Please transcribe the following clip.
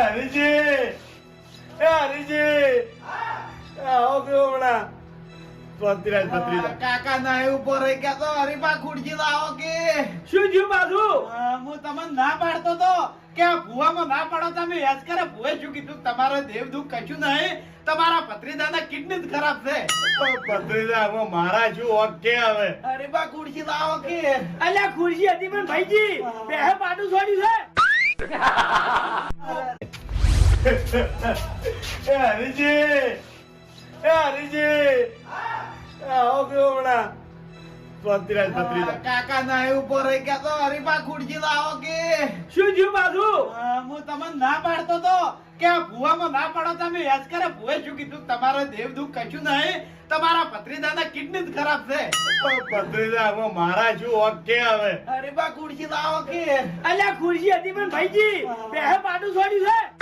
હરીજી, હરીજી, આવો કેવો હમણાં ભત્રીજા કાકા ના ઉપર રહી ગયા તો હરીબા ખુરજી લાવો કે શું થયું બાજુ? હું તમને ના પાડતો તો કે આ ભુવામાં ના પાડો તમે યાદ કરે ભુએ શું કીધું તમારે દેવ દુઃખ કશું નહીં તમારા ભત્રીજાના કિડની જ ખરાબ છે ભત્રીજા મારા શું ઓકે હવે હરીબા ખુરજી લાવો કે અલ્યા ખુરશી હતી પણ ભાઈજી બેહે પાટું છોડ્યું એ હરીજી, હરીજી, આવો કેવો હમણાં ભત્રીજા કાકા ના ઉપર રહી ગયા તો હરીબા ખુરજી લાવો કે છે શું થયું બાજુ? હું તમને ના પાડતો તો કે આ ભુવામાં ના પાડો તમે યાદ કરે ભુએ શું કીધું તમારે દેવ દુઃખ કશું નહીં તમારા ભત્રીજાના કિડની જ ખરાબ છે ભત્રીજા મારા શું ઓકે હવે હરીબા ખુરજી લાવો કે અલ્યા ખુરશી હતી પણ ભાઈજી બેહે પાટું છોડ્યું છે